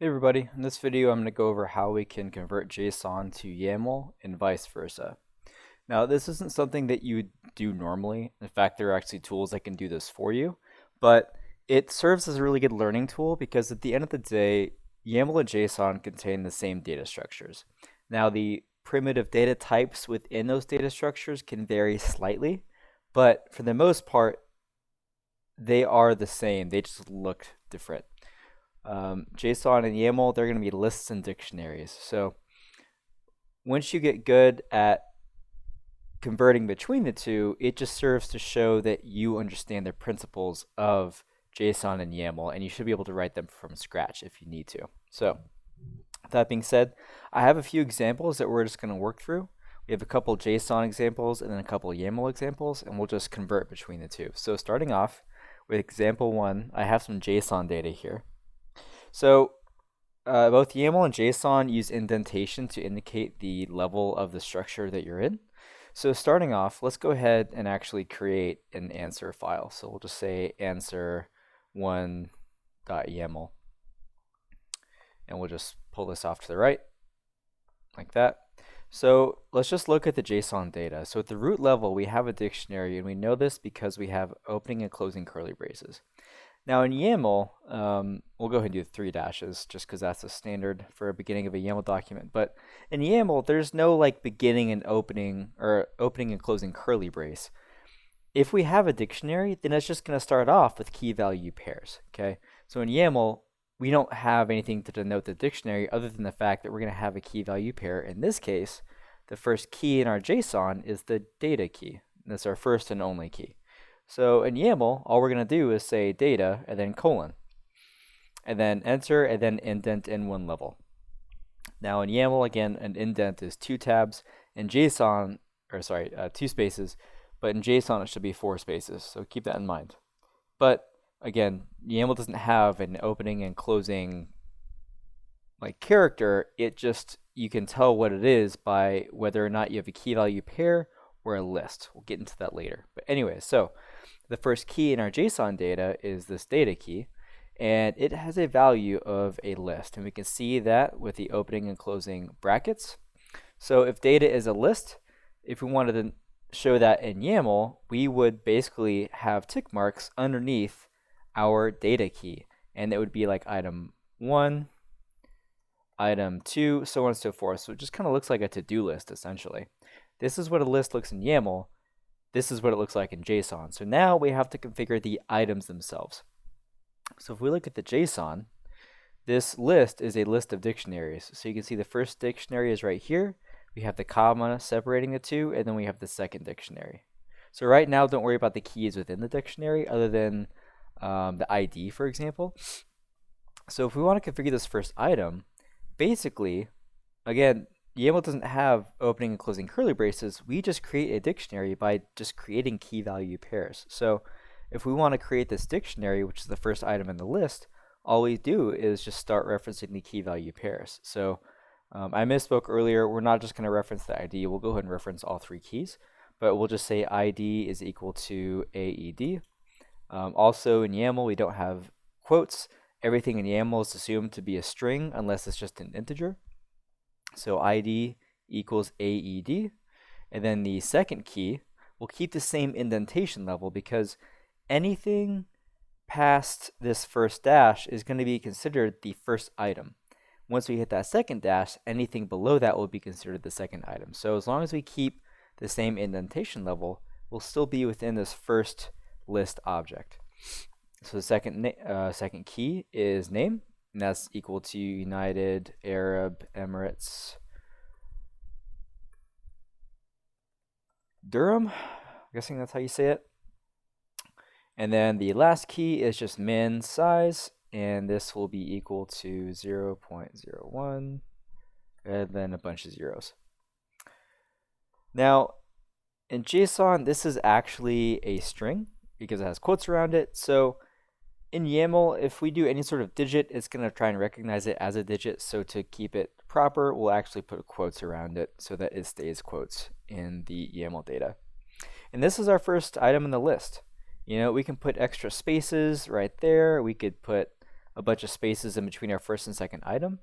Hey everybody, in this video I'm going to go over how we can convert JSON to YAML and vice versa. Now this isn't something that you would do normally. In fact, there are actually tools that can do this for you, but it serves as a really good learning tool because at the end of the day, YAML and JSON contain the same data structures. Now the primitive data types within those data structures can vary slightly, but for the most part, they are the same. They just look different. JSON and YAML, they're going to be lists and dictionaries. So once you get good at converting between the two, it just serves to show that you understand the principles of JSON and YAML, and you should be able to write them from scratch if you need to. So that being said, I have a few examples that we're just going to work through. We have a couple JSON examples and then a couple YAML examples, and we'll just convert between the two. So starting off with example one, I have some JSON data here. So both YAML and JSON use indentation to indicate the level of the structure that you're in. So starting off, let's go ahead and actually create an answer file. So we'll just say answer1.yaml. And we'll just pull this off to the right, like that. So let's just look at the JSON data. So at the root level, we have a dictionary, and we know this because we have opening and closing curly braces. Now in YAML, we'll go ahead and do 3 dashes just because that's a standard for a beginning of a YAML document. But in YAML, there's no like beginning and opening or opening and closing curly brace. If we have a dictionary, then it's just going to start off with key value pairs. Okay, so in YAML, we don't have anything to denote the dictionary other than the fact that we're going to have a key value pair. In this case, the first key in our JSON is the data key. That's our first and only key. So in YAML, all we're going to do is say data and then colon, and then enter and then indent in one level. Now in YAML, again, an indent is 2 tabs. In JSON, or sorry, 2 spaces, but in JSON it should be 4 spaces. So keep that in mind. But again, YAML doesn't have an opening and closing like character. It just, you can tell what it is by whether or not you have a key value pair or a list. We'll get into that later. But anyway, so the first key in our JSON data is this data key, and it has a value of a list. And we can see that with the opening and closing brackets. So if data is a list, if we wanted to show that in YAML, we would basically have tick marks underneath our data key. And it would be like item 1, item 2, so on and so forth. So it just kind of looks like a to-do list, essentially. This is what a list looks in YAML. This is what it looks like in JSON. So now we have to configure the items themselves. So if we look at the JSON, this list is a list of dictionaries. So you can see the first dictionary is right here. We have the comma separating the two, and then we have the second dictionary. So right now, don't worry about the keys within the dictionary other than the ID, for example. So if we want to configure this first item, basically, again, YAML doesn't have opening and closing curly braces. We just create a dictionary by just creating key value pairs. So if we want to create this dictionary, which is the first item in the list, all we do is just start referencing the key value pairs. So I misspoke earlier. We're not just going to reference the ID. We'll go ahead and reference all 3 keys, but we'll just say ID is equal to AED. Also in YAML, we don't have quotes. Everything in YAML is assumed to be a string unless it's just an integer. So ID equals AED. And then the second key will keep the same indentation level because anything past this first dash is going to be considered the first item. Once we hit that second dash, anything below that will be considered the second item. So as long as we keep the same indentation level, we'll still be within this first list object. So the second key is name, and that's equal to United Arab Emirates Durham. I'm guessing that's how you say it. And then the last key is just min size, and this will be equal to 0.01, and then a bunch of zeros. Now, in JSON, this is actually a string because it has quotes around it. So in YAML, if we do any sort of digit, it's going to try and recognize it as a digit. So to keep it proper, we'll actually put quotes around it so that it stays quotes in the YAML data. And this is our first item in the list. You know, we can put extra spaces right there. We could put a bunch of spaces in between our first and second item.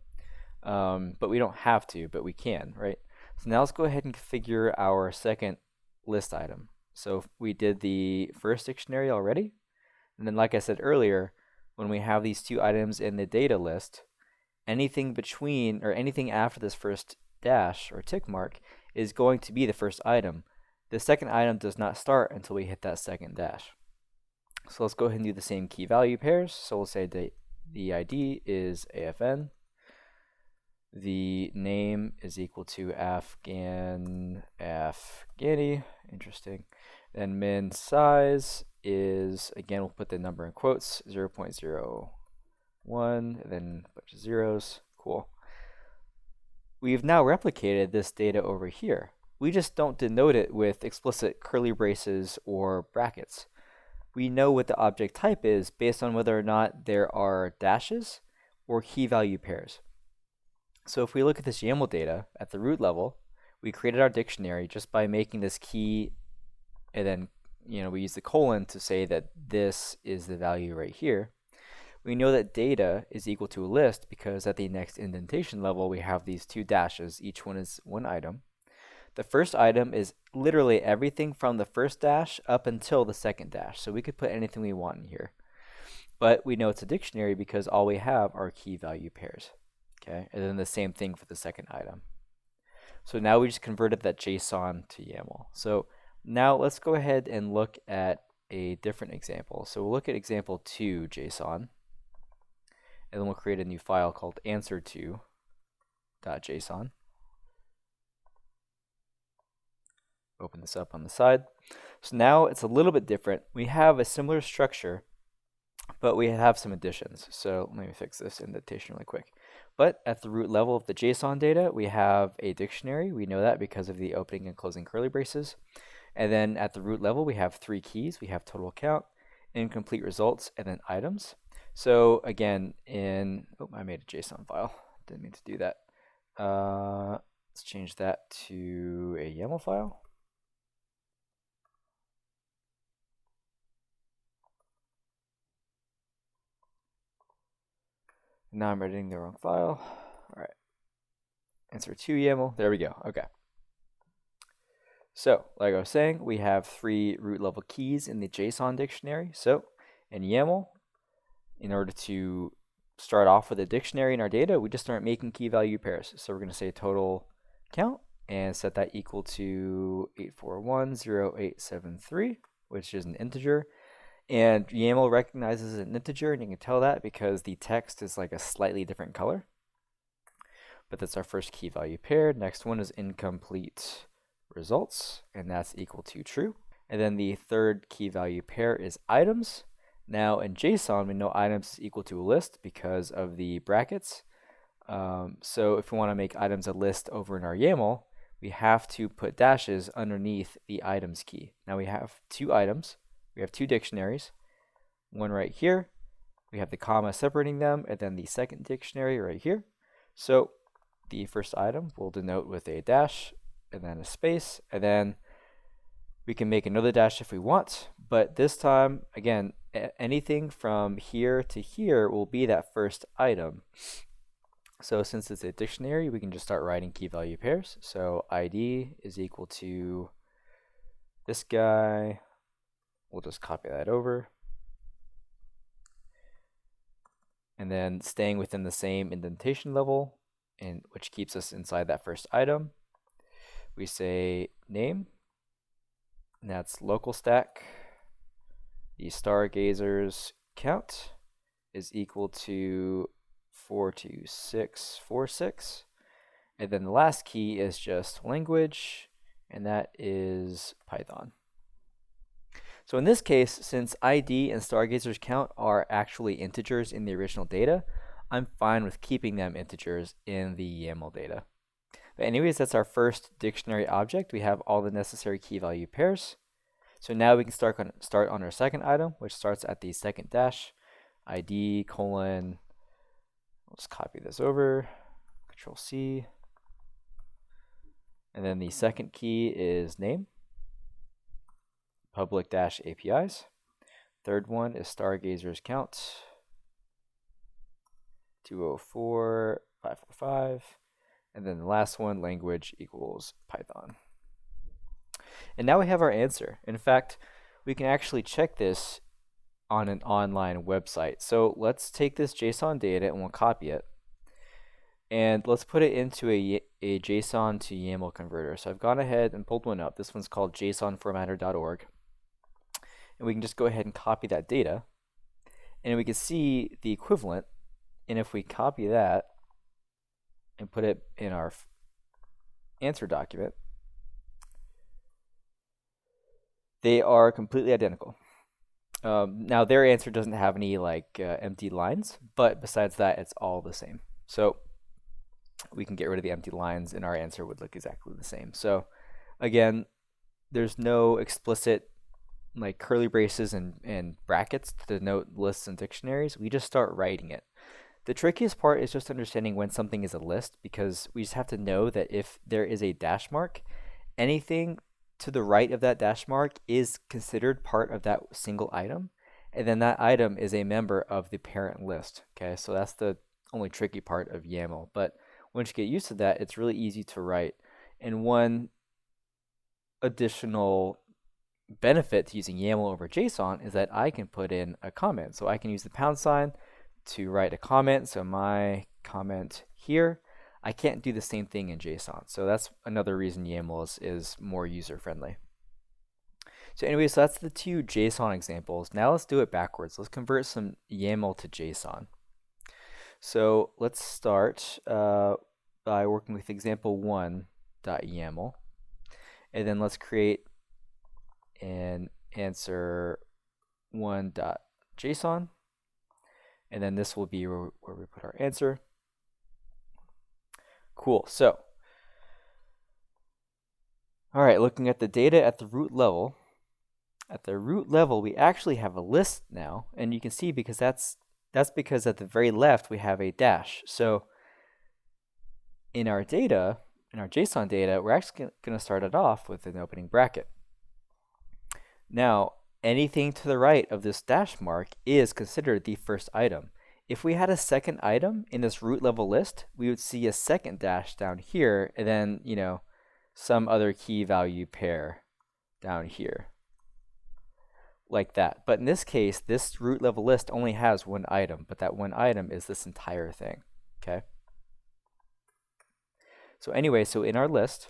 But we don't have to, but we can, right? So now let's go ahead and configure our second list item. So we did the first dictionary already. And then like I said earlier, when we have these two items in the data list, anything between or anything after this first dash or tick mark is going to be the first item. The second item does not start until we hit that second dash. So let's go ahead and do the same key value pairs. So we'll say the ID is AFN. The name is equal to Afghani. Interesting. Then min size is, again, we'll put the number in quotes, 0.01, and then a bunch of zeros. Cool. We've now replicated this data over here. We just don't denote it with explicit curly braces or brackets. We know what the object type is based on whether or not there are dashes or key value pairs. So if we look at this YAML data at the root level, we created our dictionary just by making this key, and then we use the colon to say that this is the value right here. We know that data is equal to a list because at the next indentation level we have these two dashes. Each one is one item. The first item is literally everything from the first dash up until the second dash. So we could put anything we want in here. But we know it's a dictionary because all we have are key value pairs. Okay, and then the same thing for the second item. So now we just converted that JSON to YAML. So now let's go ahead and look at a different example. So we'll look at example 2 JSON, and then we'll create a new file called answer2.json. Open this up on the side. So now it's a little bit different. We have a similar structure, but we have some additions. So let me fix this indentation really quick. But at the root level of the JSON data, we have a dictionary. We know that because of the opening and closing curly braces. And then at the root level, we have 3 keys. We have total count, incomplete results, and then items. So again, I made a JSON file. Didn't mean to do that. Let's change that to a YAML file. Now I'm editing the wrong file. All right. Answer2 YAML. There we go. Okay. So, like I was saying, we have 3 root level keys in the JSON dictionary. So, in YAML, in order to start off with a dictionary in our data, we just start making key value pairs. So, we're going to say total count and set that equal to 8410873, which is an integer. And YAML recognizes an integer, and you can tell that because the text is like a slightly different color. But that's our first key value pair. Next one is incomplete results, and that's equal to true. And then the third key value pair is items. Now in JSON, we know items is equal to a list because of the brackets. So if we want to make items a list over in our YAML, we have to put dashes underneath the items key. Now we have 2 items. We have 2 dictionaries, one right here. We have the comma separating them, and then the second dictionary right here. So the first item we'll denote with a dash and then a space, and then we can make another dash if we want. But this time, again, anything from here to here will be that first item. So since it's a dictionary, we can just start writing key value pairs. So ID is equal to this guy. We'll just copy that over. And then staying within the same indentation level, which keeps us inside that first item, we say name, and that's local stack. The stargazers count is equal to 42646. And then the last key is just language, and that is Python. So in this case, since ID and stargazers count are actually integers in the original data, I'm fine with keeping them integers in the YAML data. But anyways, that's our first dictionary object. We have all the necessary key value pairs. So now we can start on our second item, which starts at the second dash, ID colon. I'll just copy this over, Control C. And then the second key is name, public dash APIs. Third one is stargazers count. 204, 545, and then the last one, language equals Python. And now we have our answer. In fact, we can actually check this on an online website. So let's take this JSON data and we'll copy it. And let's put it into a JSON to YAML converter. So I've gone ahead and pulled one up. This one's called jsonformatter.org. And we can just go ahead and copy that data. And we can see the equivalent. And if we copy that and put it in our answer document, they are completely identical. Now their answer doesn't have any empty lines, but besides that, it's all the same. So we can get rid of the empty lines and our answer would look exactly the same. So again, there's no explicit like curly braces and brackets to denote lists and dictionaries. We just start writing it. The trickiest part is just understanding when something is a list, because we just have to know that if there is a dash mark, anything to the right of that dash mark is considered part of that single item, and then that item is a member of the parent list. Okay, so that's the only tricky part of YAML. But once you get used to that, it's really easy to write. And one additional benefit to using YAML over JSON is that I can put in a comment. So I can use the # to write a comment. So my comment here, I can't do the same thing in JSON. So that's another reason YAML is more user-friendly. So anyway, so that's the two JSON examples. Now let's do it backwards. Let's convert some YAML to JSON. So let's start by working with example1.yaml. And then let's create an answer1.json. And then this will be where we put our answer. Cool. So, all right, looking at the data at the root level. At the root level, we actually have a list now. And you can see because that's because at the very left, we have a dash. So in our data, in our JSON data, we're actually going to start it off with an opening bracket. Now, anything to the right of this dash mark is considered the first item. If we had a second item in this root level list, we would see a second dash down here, and then, you know, some other key value pair down here, like that. But in this case, this root level list only has one item, but that one item is this entire thing, okay? So anyway, so in our list,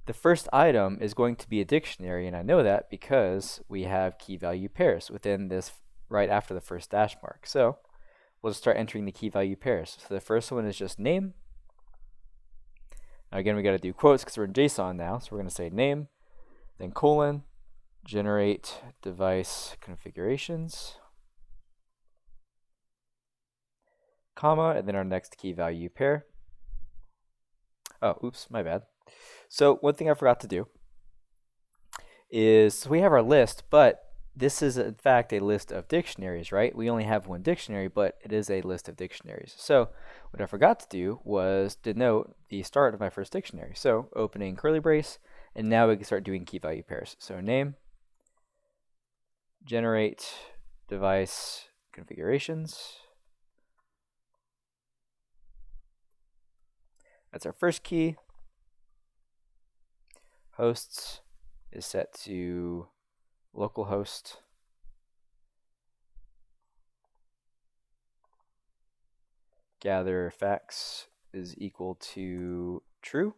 the first item is going to be a dictionary, and I know that because we have key value pairs within this right after the first dash mark. So we'll just start entering the key value pairs. So the first one is just name. Now again, we got to do quotes because we're in JSON now. So we're going to say name, then colon, generate device configurations, comma, and then our next key value pair. Oh, oops, my bad. So one thing I forgot to do is, so we have our list, but this is in fact a list of dictionaries, right? We only have one dictionary, but it is a list of dictionaries. So what I forgot to do was denote the start of my first dictionary. So opening curly brace, and now we can start doing key value pairs. So name, generate device configurations. That's our first key. Hosts is set to localhost. Gather facts is equal to true.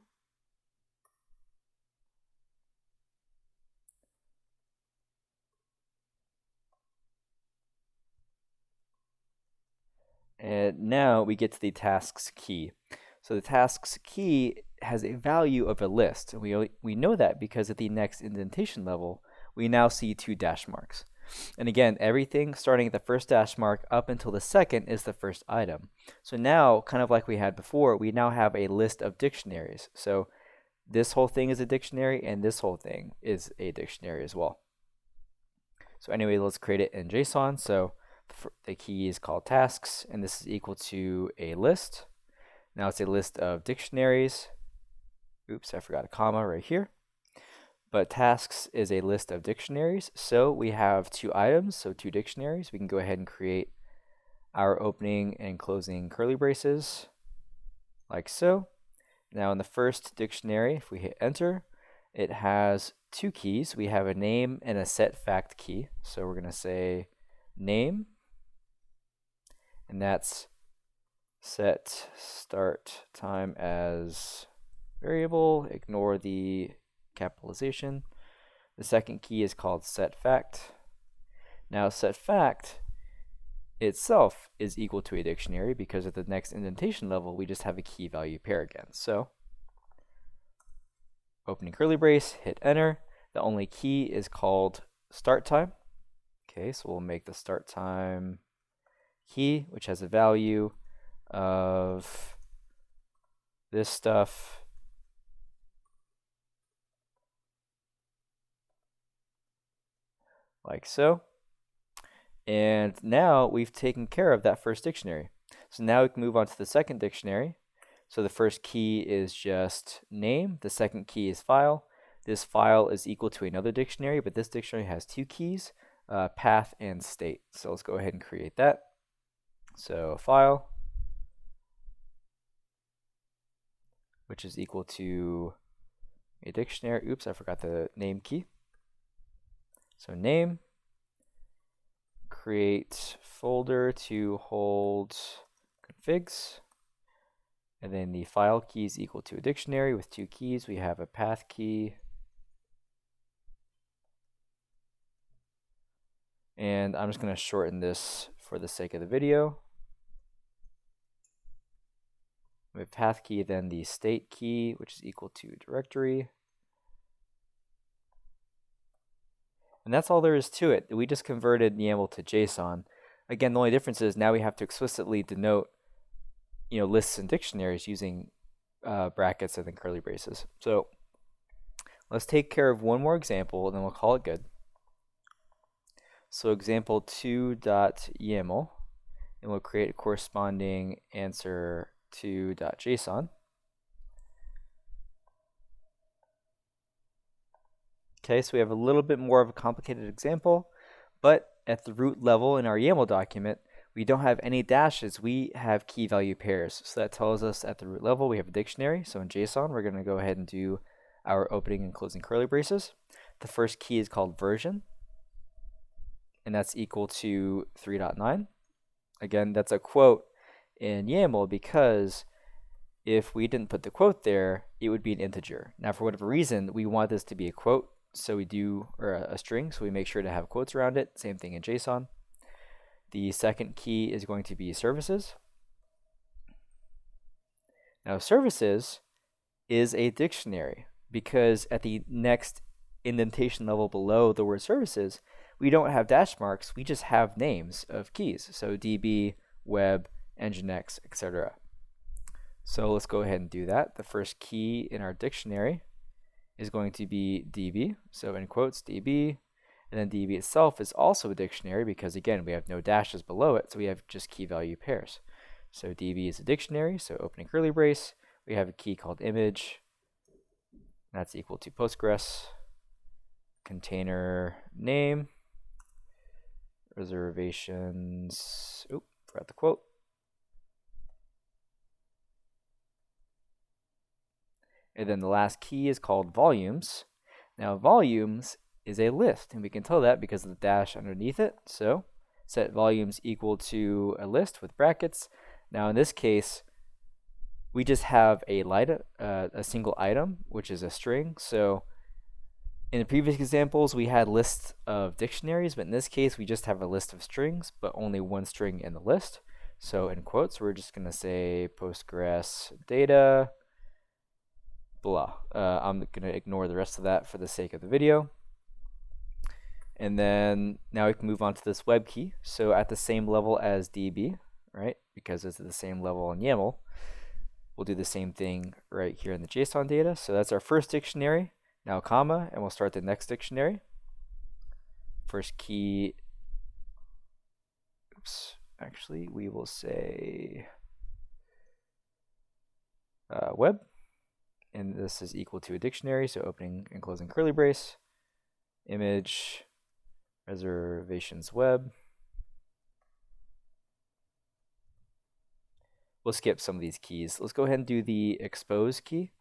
And now we get to the tasks key. So the tasks key has a value of a list. And we know that because at the next indentation level, we now see two dash marks. And again, everything starting at the first dash mark up until the second is the first item. So now, kind of like we had before, we now have a list of dictionaries. So this whole thing is a dictionary, and this whole thing is a dictionary as well. So anyway, let's create it in JSON. So the key is called tasks, and this is equal to a list. Now it's a list of dictionaries. Oops, I forgot a comma right here. But tasks is a list of dictionaries. So we have two items, so two dictionaries. We can go ahead and create our opening and closing curly braces, like so. Now in the first dictionary, if we hit enter, it has two keys. We have a name and a set fact key. So we're going to say name, and that's set start time as variable, ignore the capitalization. The second key is called set fact. Now set fact itself is equal to a dictionary because at the next indentation level we just have a key value pair again. So opening curly brace, hit enter. The only key is called start time. Okay, so we'll make the start time key, which has a value of this stuff like so. And now we've taken care of that first dictionary. So now we can move on to the second dictionary. So the first key is just name. The second key is file. This file is equal to another dictionary, but this dictionary has two keys, path and state. So let's go ahead and create that. So file, which is equal to a dictionary. Oops, I forgot the name key. So name, create folder to hold configs. And then the file key is equal to a dictionary with two keys. We have a path key. And I'm just going to shorten this for the sake of the video. We have path key, then the state key, which is equal to directory. And that's all there is to it. We just converted YAML to JSON. Again, the only difference is now we have to explicitly denote, lists and dictionaries using brackets and then curly braces. So let's take care of one more example, and then we'll call it good. So example 2.yaml, and we'll create a corresponding answer 2.json. Okay, so we have a little bit more of a complicated example, but at the root level in our YAML document, we don't have any dashes. We have key value pairs. So that tells us at the root level we have a dictionary. So in JSON, we're going to go ahead and do our opening and closing curly braces. The first key is called version, and that's equal to 3.9. Again, that's a quote in YAML because if we didn't put the quote there, it would be an integer. Now, for whatever reason, we want this to be a quote, so we do, or a string, so we make sure to have quotes around it. Same thing in JSON. The second key is going to be services. Now, services is a dictionary because at the next indentation level below the word services, we don't have dash marks, we just have names of keys. So DB, web, Nginx, etc. So let's go ahead and do that. The first key in our dictionary is going to be DB. So in quotes, DB. And then DB itself is also a dictionary because, again, we have no dashes below it, so we have just key value pairs. So DB is a dictionary, so opening curly brace. We have a key called image. That's equal to Postgres. Container name. Reservations. Oop, forgot the quote. And then the last key is called volumes. Now, volumes is a list, and we can tell that because of the dash underneath it. So set volumes equal to a list with brackets. Now, in this case, we just have a single item, which is a string. So in the previous examples, we had lists of dictionaries, but in this case, we just have a list of strings, but only one string in the list. So in quotes, we're just going to say Postgres data, blah. I'm going to ignore the rest of that for the sake of the video. And then now we can move on to this web key. So at the same level as DB, right, because it's at the same level in YAML, we'll do the same thing right here in the JSON data. So that's our first dictionary. Now comma, and we'll start the next dictionary. First key, oops, actually we will say web, and this is equal to a dictionary, so opening and closing curly brace, image, reservations web, we'll skip some of these keys. Let's go ahead and do the expose key.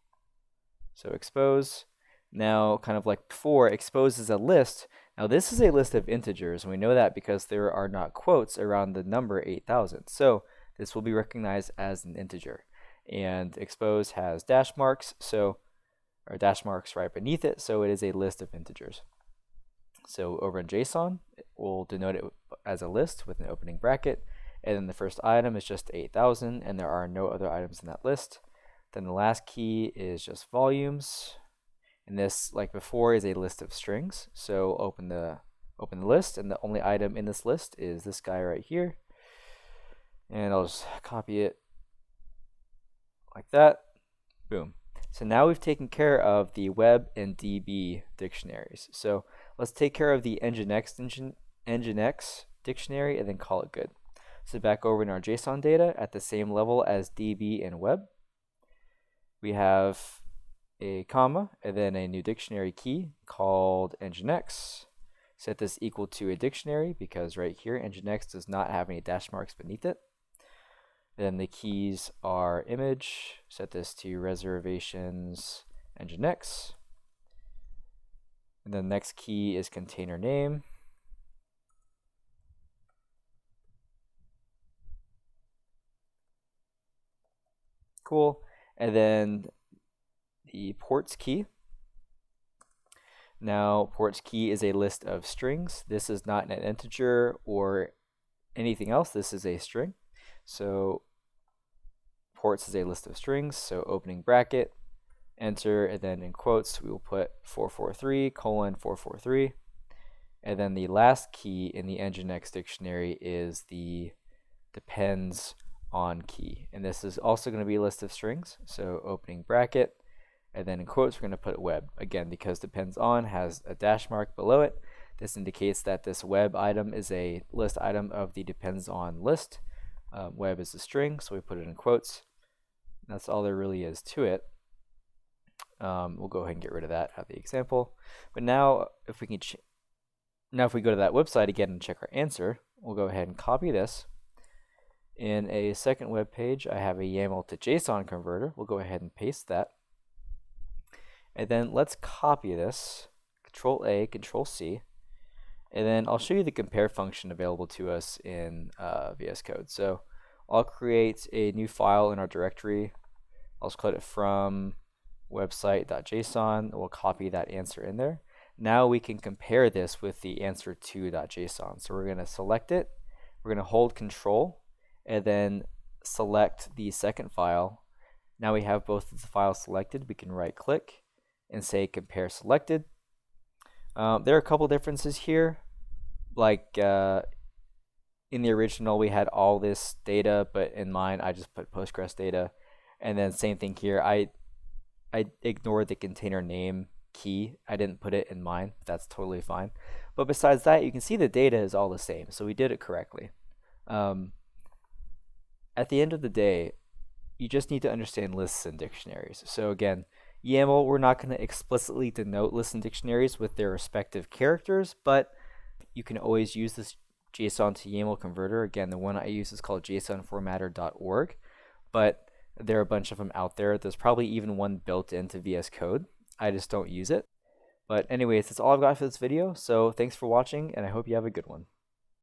So expose. Now, kind of like before, expose is a list. Now, this is a list of integers, and we know that because there are not quotes around the number 8,000. So this will be recognized as an integer. And expose has dash marks, or dash marks right beneath it, so it is a list of integers. So over in JSON, we'll denote it as a list with an opening bracket, and then the first item is just 8,000, and there are no other items in that list. Then the last key is just volumes, and this, like before, is a list of strings. So open the list, and the only item in this list is this guy right here. And I'll just copy it like that. Boom. So now we've taken care of the web and DB dictionaries. So let's take care of the Nginx dictionary and then call it good. So back over in our JSON data at the same level as DB and web, we have a comma and then a new dictionary key called Nginx. Set this equal to a dictionary because right here Nginx does not have any dash marks beneath it. Then the keys are image, set this to reservations Nginx. And then the next key is container name. Cool. And then the ports key. Now, ports key is a list of strings. This is not an integer or anything else. This is a string. So ports is a list of strings. So opening bracket, enter, and then in quotes, we will put 443:443. And then the last key in the Nginx dictionary is the depends on key. And this is also going to be a list of strings. So opening bracket, and then in quotes, we're going to put web. Again, because depends on has a dash mark below it. This indicates that this web item is a list item of the depends on list. Web is a string, so we put it in quotes. That's all there really is to it. We'll go ahead and get rid of that out of the example. But now, if we can, if we go to that website again and check our answer, we'll go ahead and copy this. In a second web page, I have a YAML to JSON converter. We'll go ahead and paste that. And then let's copy this, Control A, Control C, and then I'll show you the compare function available to us in VS Code. So I'll create a new file in our directory. I'll just call it from website.json. We'll copy that answer in there. Now we can compare this with the answer2.json. So we're going to select it. We're going to hold Control and then select the second file. Now we have both of the files selected. We can right click and say compare selected. There are a couple differences here. Like in the original, we had all this data, but in mine, I just put Postgres data. And then same thing here. I ignored the container name key. I didn't put it in mine. That's totally fine. But besides that, you can see the data is all the same. So we did it correctly. At the end of the day, you just need to understand lists and dictionaries. So again, YAML, we're not going to explicitly denote lists and dictionaries with their respective characters, but you can always use this JSON to YAML converter. Again, the one I use is called jsonformatter.org, but there are a bunch of them out there. There's probably even one built into VS Code. I just don't use it. But anyways, that's all I've got for this video. So thanks for watching, and I hope you have a good one.